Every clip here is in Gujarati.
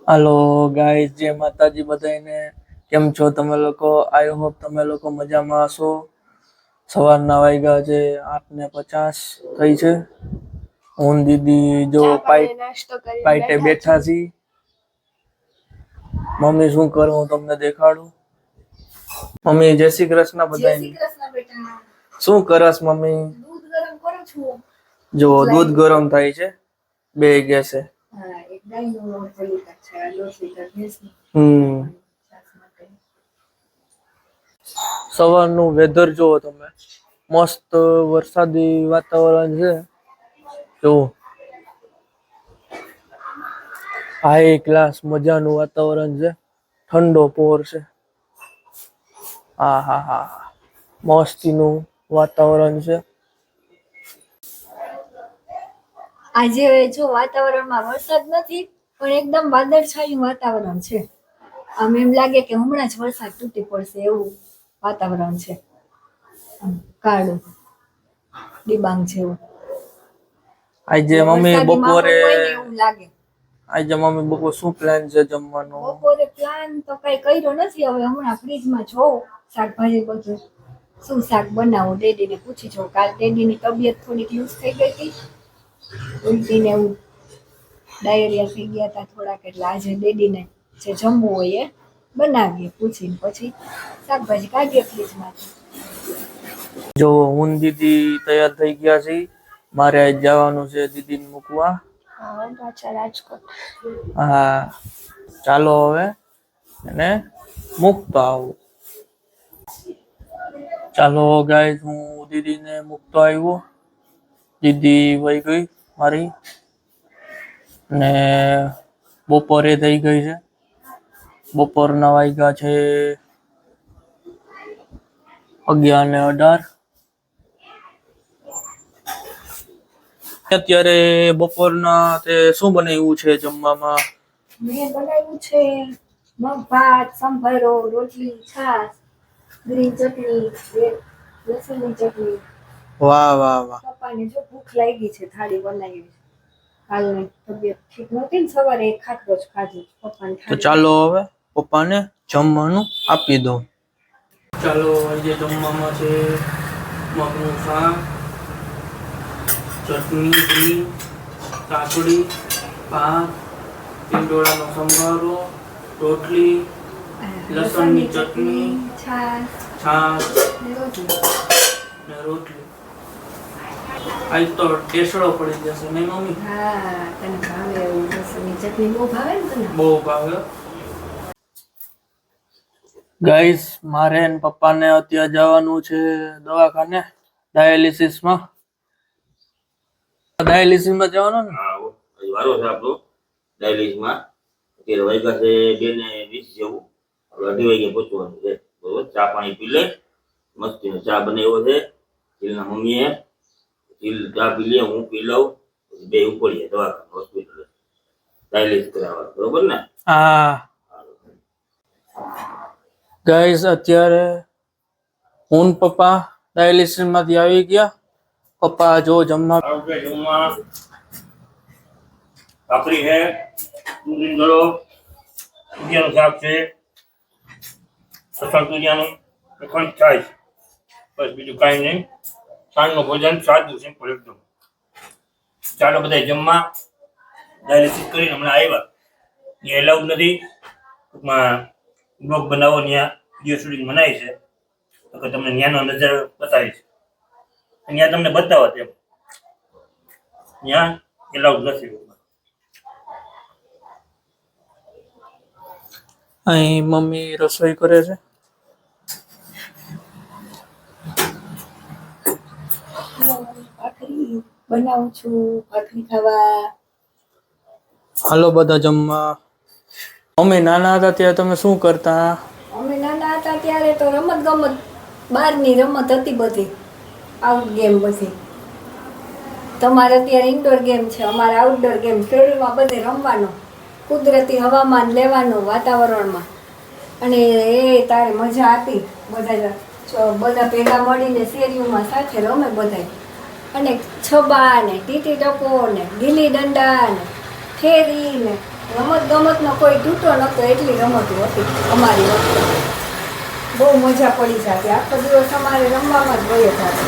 હાલો ગાઈસ, જય માતાજી બધાને. કેમ છો તમે લોકો? આઈ હોપ તમે લોકો મજામાં હશો. સવારના વાગ્યા છે 8:50 થઈ છે. હું દીદી જો પાઈટે બેઠા છી. મમ્મી શું કરું હું તમને દેખાડું. મમ્મી જય શ્રી કૃષ્ણ બધાને. શું કરસ મમ્મી? દૂધ ગરમ કરું છું. જો દૂધ ગરમ થાય છે બે ગેસે. સવારનું વેધર જોવો તમે, મસ્ત વરસાદી વાતાવરણ છે. જો હાઈ ક્લાસ મજાનું વાતાવરણ છે, ઠંડો પવન છે. હા, મસ્તીનું વાતાવરણ છે. આજે જો વાતાવરણમાં વરસાદ નથી, પણ એકદમ વાદળછાયું વાતાવરણ છે. આમ એમ લાગે કે હમણાં જ વરસાદ તૂટી પડશે એવું વાતાવરણ છે. કાળું ડિબાંગ જેવું. આજે મમ્મી બપોરે એવું લાગે. આજે મમ્મી બપોરે શું પ્લાન છે જમવાનો? બપોરે પ્લાન તો કઈ કર્યો નથી. હવે હમણાં ફ્રીજમાં જોઉં શાકભાજી બધું શું શાક બનાવું. ડેડીને પૂછી જોઉં. કાલ ડેડીની તબિયત થોડીક લૂઝ થઈ ગઈ હતી, ઉલટીને એવું ડાયરિયા થઈ ગયા હતા થોડાક. એટલે આજે ડેડીને જે જમવું હોય એ બનાવીએ પૂછીને, પછી શાકભાજી કાઢીએ ફ્રીજમાંથી. જો હું દીદી તૈયાર થઈ ગયા છે. મારે આજ જવાનું છે દીદીને મૂકવા. રાજકોટ. હા, ચાલો હવે એને મૂકતો આવું. ચાલો ગાઈસ, હું દીદીને મૂકતો આવ્યો. દીદી વહી ગઈ મારી, ને બપોરે થઈ ગઈ છે. બપોરના વાગ્યા છે 11:18. અત્યારે બપોરના તે શું બનાવ્યું છે જમવામાં? મેં બનાવ્યું છે મગ ભાત, સંભારો, રોટલી, છાશ, ગ્રીન ચટણી, લસણની ચટણી. વાહ. પપ્પાને જો ભૂખ લાગી છે, થાળી બનાવી. કાલની તબિયત ઠીક નહોતી ને, સવારે એક ખાટલો જ ખાધું. તો ચાલો હવે પપ્પાને જમવાનું આપી દો. ચાલો, આજે જમવામાં છે મગનું શાક, ચટણી, કાકડી, ભાત, ટીંડોળાનો સંભારો, રોટલી, લસણની ચટણી, છાશ ને રોટલી. આજ તો ટેસડો પડી જશે નહીં મમ્મી? હા, તને ભાવે એવું લસણની ચટણી બહુ ભાવે ને તને? બહુ ભાવે. ગાઈસ, મારે ને પપ્પાને અત્યારે જવાનું છે દવાખાને ડાયાલિસિસમાં. ડાયાલિસિસમાં જવાનું ને? હા, વારો છે આપણો ડાયાલિસિસમાં. અત્યારે વાગ્યા છે 2:20 જેવું. હવે 2:30 વાગે પહોંચવાનું છે. બરોબર, ચા પાણી પી લે. મસ્તીનો ચા બનાવ્યો છે જીલના મમ્મીએ. જીલ ચા પી લે, હું પી લઉં, બે ઉપડીએ દવાખાને હોસ્પિટલ ડાયાલિસિસ કરાવવા. બરોબર ને? હા ગાઈસ, અત્યારે હું પપ્પા ડાયાલિસિસ માંથી આવી ગયા. પપ્પા જો જમવા ભાખરી છે, દૂધીનો ગળો, દૂધિયાનું શાક છે, સસણ દૂધિયાનું ખંડ થાય. બસ બીજું કાંઈ નહીં. સાંજનું ભોજન સાદું સિમ્પલ એકદમ. ચાલો બધા જમવા. ડાયાલિસિસ કરીને હમણાં આવ્યા. ત્યાં એલાઉડ નથી. ટૂંકમાં બ્લોગ બનાવો, ત્યાં વિડીયો શૂટિંગ મનાય છે. તો તમને ત્યાંનો નજર બતાવીશ. ત્યાં તમને બતાવો તેમ. ત્યાં એલાઉડ નથી. અહીં મમ્મી રસોઈ કરે છે. ભાખરી બનાવું છું, ભાખરી ખાવા. હાલો બધા જમવા. મમ્મી નાના હતા ત્યારે તમે શું કરતા? અમે નાના હતા ત્યારે તો રમત ગમત, બહારની રમત હતી બધી, આઉટ ગેમ બધી. તમારે અત્યારે ઇન્ડોર ગેમ છે, અમારે આઉટડોર ગેમ. શેરીમાં બધે રમવાનું, કુદરતી હવામાન લેવાનું વાતાવરણમાં. અને એ તારે મજા આપી. બધા ભેગા મળીને શેરીઓમાં સાથે રમે બધા. અને છબા ને ટીટી ટપો ને ગીલી દંડા ને ફેરી ને રમત ગમતનો કોઈ તૂટો નહોતો, એટલી રમતો હતી અમારી વખતે. બહુ મજા પડી જતી. આખો દિવસ અમારે રમવામાં જ વયો થતો.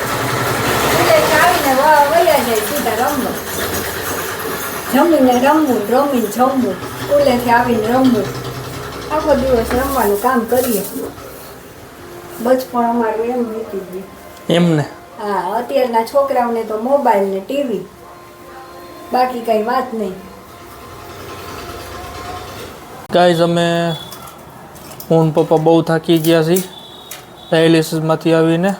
સ્કૂલેથી આવીને વયા જાય સીધા રમવા. જમીને રમવું, રમીને જમવું, સ્કૂલેથી આવીને રમવું, આખો દિવસ રમવાનું કામ કરીએ. બચપણ અમારું એમ વીતી ગયું. એમને હા, અત્યારના છોકરાઓને તો મોબાઈલ ને ટીવી, બાકી કઈ વાત નહીં. ગાઈઝ અમે હું ને પપ્પા બહુ થાકી ગયા છીએ ડાયાલિસિસમાંથી આવીને.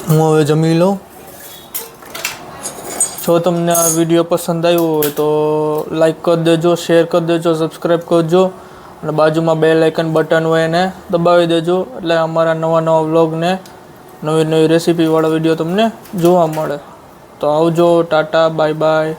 હું હવે જમી લઉં. જો તમને આ વિડીયો પસંદ આવ્યો હોય તો લાઈક કરી દેજો, શેર કરી દેજો, સબસ્ક્રાઈબ કરજો અને બાજુમાં બેલ આઇકન બટન હોય એને દબાવી દેજો, એટલે અમારા નવા વ્લોગને નવી રેસીપીવાળા વિડીયો તમને જોવા મળે. તો આવજો, ટાટા, બાય બાય.